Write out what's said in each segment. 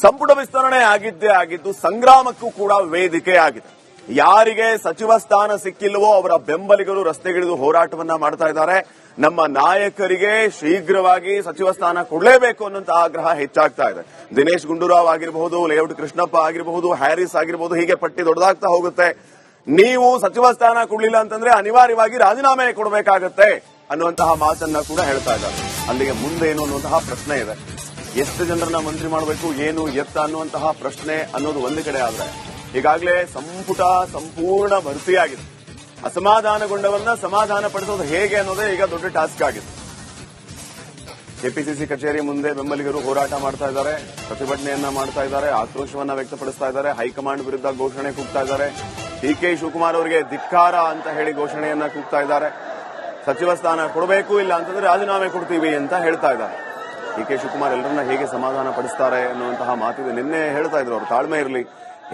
ಸಂಪುಟ ವಿಸ್ತರಣೆ ಆಗಿದ್ದೇ ಆಗಿದ್ದು ಸಂಗ್ರಾಮಕ್ಕೂ ಕೂಡ ವೇದಿಕೆ ಆಗಿದೆ. ಯಾರಿಗೆ ಸಚಿವ ಸ್ಥಾನ ಸಿಕ್ಕಿಲ್ವೋ ಅವರ ಬೆಂಬಲಿಗರು ರಸ್ತೆಗಿಳಿದು ಹೋರಾಟವನ್ನ ಮಾಡ್ತಾ ಇದ್ದಾರೆ. ನಮ್ಮ ನಾಯಕರಿಗೆ ಶೀಘ್ರವಾಗಿ ಸಚಿವ ಸ್ಥಾನ ಕೊಡಲೇಬೇಕು ಅನ್ನುವಂತ ಆಗ್ರಹ ಹೆಚ್ಚಾಗ್ತಾ ಇದೆ. ದಿನೇಶ್ ಗುಂಡೂರಾವ್ ಆಗಿರಬಹುದು, ಲೇಔಟ್ ಕೃಷ್ಣಪ್ಪ ಆಗಿರಬಹುದು, ಹ್ಯಾರಿಸ್ ಆಗಿರಬಹುದು, ಹೀಗೆ ಪಟ್ಟಿ ದೊಡ್ಡದಾಗ್ತಾ ಹೋಗುತ್ತೆ. ನೀವು ಸಚಿವ ಸ್ಥಾನ ಕೊಡಲಿಲ್ಲ ಅಂತಂದ್ರೆ ಅನಿವಾರ್ಯವಾಗಿ ರಾಜೀನಾಮೆ ಕೊಡಬೇಕಾಗತ್ತೆ ಅನ್ನುವಂತಹ ಮಾತನ್ನ ಕೂಡ ಹೇಳ್ತಾ ಇದ್ದಾರೆ. ಅಲ್ಲಿಗೆ ಮುಂದೆ ಏನು ಅನ್ನುವಂತಹ ಪ್ರಶ್ನೆ ಇದೆ. ಎಷ್ಟು ಜನರನ್ನ ಮಂತ್ರಿ ಮಾಡಬೇಕು, ಏನು ಎತ್ತ ಅನ್ನುವಂತಹ ಪ್ರಶ್ನೆ ಅನ್ನೋದು ಒಂದು ಕಡೆ ಆದ್ರೆ, ಈಗಾಗಲೇ ಸಂಪುಟ ಸಂಪೂರ್ಣ ಭರ್ತಿಯಾಗಿದೆ. ಅಸಮಾಧಾನಗೊಂಡವನ್ನ ಸಮಾಧಾನ ಪಡಿಸೋದು ಹೇಗೆ ಅನ್ನೋದೇ ಈಗ ದೊಡ್ಡ ಟಾಸ್ಕ್ ಆಗಿದೆ. ಕೆಪಿಸಿಸಿ ಕಚೇರಿ ಮುಂದೆ ಬೆಂಬಲಿಗರು ಹೋರಾಟ ಮಾಡ್ತಾ ಇದ್ದಾರೆ, ಪ್ರತಿಭಟನೆಯನ್ನ ಮಾಡ್ತಾ ಇದ್ದಾರೆ, ಆಕ್ರೋಶವನ್ನ ವ್ಯಕ್ತಪಡಿಸ್ತಾ ಇದ್ದಾರೆ, ಹೈಕಮಾಂಡ್ ವಿರುದ್ಧ ಘೋಷಣೆ ಕೂಗ್ತಾ ಇದ್ದಾರೆ. ಡಿ.ಕೆ. ಶಿವಕುಮಾರ್ ಅವರಿಗೆ ಧಿಕ್ಕಾರ ಅಂತ ಹೇಳಿ ಘೋಷಣೆಯನ್ನ ಕೂಗ್ತಾ ಇದ್ದಾರೆ. ಸಚಿವ ಸ್ಥಾನ ಕೊಡಬೇಕು, ಇಲ್ಲ ಅಂತಂದ್ರೆ ರಾಜೀನಾಮೆ ಕೊಡ್ತೀವಿ ಅಂತ ಹೇಳ್ತಾ ಇದ್ದಾರೆ. ಡಿ.ಕೆ. ಶಿವಕುಮಾರ್ ಎಲ್ಲರನ್ನ ಹೇಗೆ ಸಮಾಧಾನ ಪಡಿಸ್ತಾರೆ ಅನ್ನುವಂತಹ ಮಾತಿದೆ. ನಿನ್ನೆ ಹೇಳ್ತಾ ಇದ್ರು, ಅವರು ತಾಳ್ಮೆ ಇರಲಿ,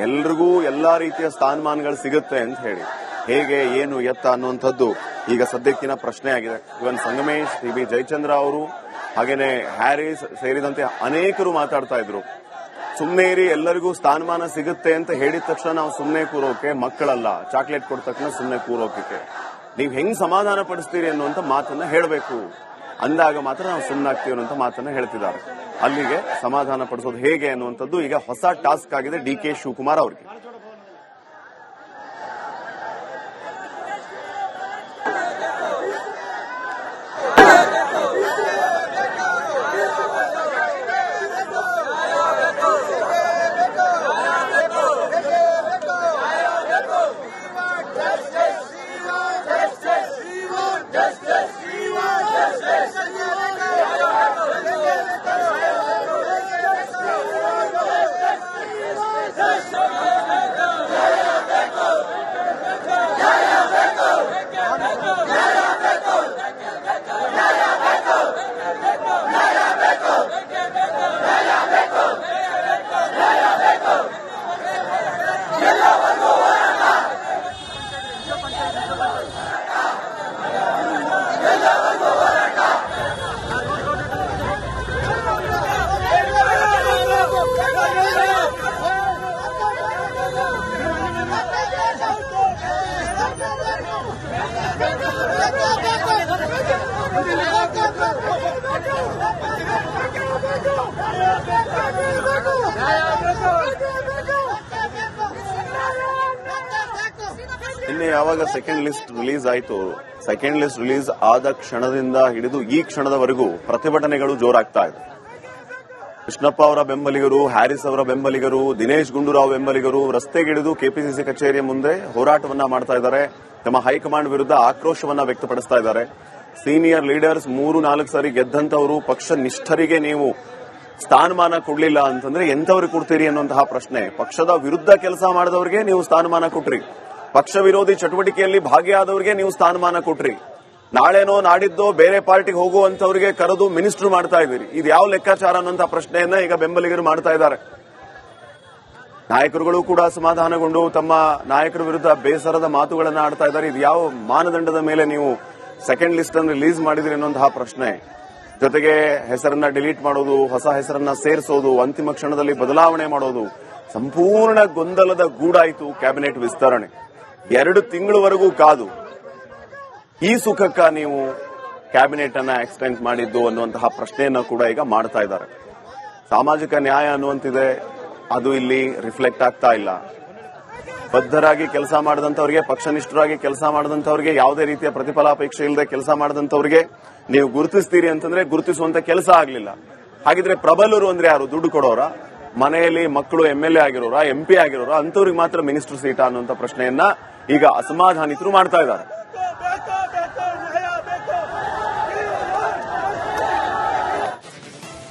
ಎಲ್ರಿಗೂ ಎಲ್ಲಾ ರೀತಿಯ ಸ್ಥಾನಮಾನಗಳು ಸಿಗುತ್ತೆ ಅಂತ ಹೇಳಿ. ಹೇಗೆ, ಏನು, ಎತ್ತ ಅನ್ನುವಂಥದ್ದು ಈಗ ಸದ್ಯಕ್ಕಿನ ಪ್ರಶ್ನೆ ಆಗಿದೆ. ಇವನ್ ಸಂಗಮೇಶ್, ಟಿ.ಬಿ. ಜಯಚಂದ್ರ ಅವರು, ಹಾಗೇನೆ ಹ್ಯಾರಿಸ್ ಸೇರಿದಂತೆ ಅನೇಕರು ಮಾತಾಡ್ತಾ ಇದ್ರು. ಸುಮ್ಮನೆ ಇರಿ, ಎಲ್ಲರಿಗೂ ಸ್ಥಾನಮಾನ ಸಿಗುತ್ತೆ ಅಂತ ಹೇಳಿದ ತಕ್ಷಣ ನಾವು ಸುಮ್ಮನೆ ಕೂರೋಕೆ ಮಕ್ಕಳಲ್ಲ, ಚಾಕ್ಲೇಟ್ ಕೊಟ್ಟ ತಕ್ಷಣ ಸುಮ್ಮನೆ ಕೂರೋಕೆ. ನೀವು ಹೆಂಗ್ ಸಮಾಧಾನ ಪಡಿಸ್ತೀರಿ ಅನ್ನುವಂತ ಮಾತನ್ನ ಹೇಳಬೇಕು, ಅಂದಾಗ ಮಾತ್ರ ನಾವು ಸುಮ್ಮನಾಗ್ತೀವಿ ಅನ್ನುವಂತ ಮಾತನ್ನ ಹೇಳ್ತಿದ್ದಾರೆ. ಅಲ್ಲಿಗೆ ಸಮಾಧಾನ ಪಡಿಸೋದು ಹೇಗೆ ಅನ್ನುವಂಥದ್ದು ಈಗ ಹೊಸ ಟಾಸ್ಕ್ ಆಗಿದೆ ಡಿ.ಕೆ. ಶಿವಕುಮಾರ್ ಅವರಿಗೆ. ನಿನ್ನೆ ಯಾವಾಗ ಸೆಕೆಂಡ್ ಲಿಸ್ಟ್ ರಿಲೀಸ್ ಆಯಿತು, ಸೆಕೆಂಡ್ ಲಿಸ್ಟ್ ರಿಲೀಸ್ ಆದ ಕ್ಷಣದಿಂದ ಹಿಡಿದು ಈ ಕ್ಷಣದವರೆಗೂ ಪ್ರತಿಭಟನೆಗಳು ಜೋರಾಗ್ತಾ ಇದೆ. ಕೃಷ್ಣಪ್ಪ ಅವರ ಬೆಂಬಲಿಗರು, ಹ್ಯಾರಿಸ್ ಅವರ ಬೆಂಬಲಿಗರು, ದಿನೇಶ್ ಗುಂಡೂರಾವ್ ಬೆಂಬಲಿಗರು ರಸ್ತೆಗಿಳಿದು ಕೆಪಿಸಿಸಿ ಕಚೇರಿಯ ಮುಂದೆ ಹೋರಾಟವನ್ನ ಮಾಡ್ತಾ ಇದ್ದಾರೆ. ತಮ್ಮ ಹೈಕಮಾಂಡ್ ವಿರುದ್ಧ ಆಕ್ರೋಶವನ್ನ ವ್ಯಕ್ತಪಡಿಸ್ತಾ ಇದ್ದಾರೆ. ಸೀನಿಯರ್ ಲೀಡರ್ಸ್ 3-4 ಸಾರಿ ಗೆದ್ದಂತವರು, ಪಕ್ಷ ನಿಷ್ಠರಿಗೆ ನೀವು ಸ್ಥಾನಮಾನ ಕೊಡ್ಲಿಲ್ಲ ಅಂತಂದ್ರೆ ಎಂತವ್ರಿಗೆ ಕೊಡ್ತೀರಿ ಅನ್ನುವಂತಹ ಪ್ರಶ್ನೆ. ಪಕ್ಷದ ವಿರುದ್ಧ ಕೆಲಸ ಮಾಡಿದವರಿಗೆ ನೀವು ಸ್ಥಾನಮಾನ ಕೊಟ್ರಿ, ಪಕ್ಷ ವಿರೋಧಿ ಚಟುವಟಿಕೆಯಲ್ಲಿ ಭಾಗಿಯಾದವರಿಗೆ ನೀವು ಸ್ಥಾನಮಾನ ಕೊಟ್ರಿ, ನಾಳೆನೋ ನಾಡಿದ್ದೋ ಬೇರೆ ಪಾರ್ಟಿಗೆ ಹೋಗುವಂತವರಿಗೆ ಕರೆದು ಮಿನಿಸ್ಟರ್ ಮಾಡ್ತಾ ಇದ್ದೀರಿ. ಇದು ಯಾವ ಲೆಕ್ಕಾಚಾರ ಅನ್ನುವಂತಹ ಪ್ರಶ್ನೆಯನ್ನ ಈಗ ಬೆಂಬಲಿಗರು ಮಾಡ್ತಾ ಇದ್ದಾರೆ. ನಾಯಕರುಗಳು ಕೂಡ ಅಸಮಾಧಾನಗೊಂಡು ತಮ್ಮ ನಾಯಕರ ವಿರುದ್ಧ ಬೇಸರದ ಮಾತುಗಳನ್ನ ಆಡ್ತಾ ಇದ್ದಾರೆ. ಇದು ಯಾವ ಮಾನದಂಡದ ಮೇಲೆ ನೀವು ಸೆಕೆಂಡ್ ಲಿಸ್ಟ್ ಅನ್ನು ರಿಲೀಸ್ ಮಾಡಿದ್ರಿ ಅನ್ನುವಂತಹ ಪ್ರಶ್ನೆ. ಜೊತೆಗೆ ಹೆಸರನ್ನ ಡಿಲೀಟ್ ಮಾಡೋದು, ಹೊಸ ಹೆಸರನ್ನ ಸೇರಿಸೋದು, ಅಂತಿಮ ಕ್ಷಣದಲ್ಲಿ ಬದಲಾವಣೆ ಮಾಡೋದು, ಸಂಪೂರ್ಣ ಗೊಂದಲದ ಗೂಡಾಯಿತು ಕ್ಯಾಬಿನೆಟ್ ವಿಸ್ತರಣೆ. 2 ತಿಂಗಳವರೆಗೂ ಕಾದು ಈ ಸುಖಕ್ಕ ನೀವು ಕ್ಯಾಬಿನೆಟ್ ಅನ್ನ ಎಕ್ಸ್ಟೆಂಡ್ ಮಾಡಿದ್ದು ಅನ್ನುವಂತಹ ಪ್ರಶ್ನೆಯನ್ನ ಕೂಡ ಈಗ ಮಾಡ್ತಾ ಇದ್ದಾರೆ. ಸಾಮಾಜಿಕ ನ್ಯಾಯ ಅನ್ನುವಂತಿದೆ, ಅದು ಇಲ್ಲಿ ರಿಫ್ಲೆಕ್ಟ್ ಆಗ್ತಾ ಇಲ್ಲ. ಬದ್ಧರಾಗಿ ಕೆಲಸ ಮಾಡಿದಂತವರಿಗೆ, ಪಕ್ಷನಿಷ್ಠರಾಗಿ ಕೆಲಸ ಮಾಡಿದಂತವರಿಗೆ, ಯಾವುದೇ ರೀತಿಯ ಪ್ರತಿಫಲಾಪೇಕ್ಷೆ ಇಲ್ಲದೆ ಕೆಲಸ ಮಾಡಿದಂತವರಿಗೆ ನೀವು ಗುರುತಿಸ್ತೀರಿ ಅಂತಂದ್ರೆ ಗುರುತಿಸುವಂತ ಕೆಲಸ ಆಗಲಿಲ್ಲ. ಹಾಗಿದ್ರೆ ಪ್ರಬಲರು ಅಂದ್ರೆ ಯಾರು? ದುಡ್ಡು ಕೊಡೋರ, ಮನೆಯಲ್ಲಿ ಮಕ್ಕಳು MLA ಆಗಿರೋರ, MP ಆಗಿರೋರ, ಅಂತವ್ರಿಗೆ ಮಾತ್ರ ಮಿನಿಸ್ಟರ್ ಸೀಟಾ ಅನ್ನುವಂತ ಪ್ರಶ್ನೆಯನ್ನ ಈಗ ಅಸಮಾಧಾನಿತರು ಮಾಡ್ತಾ ಇದ್ದಾರೆ.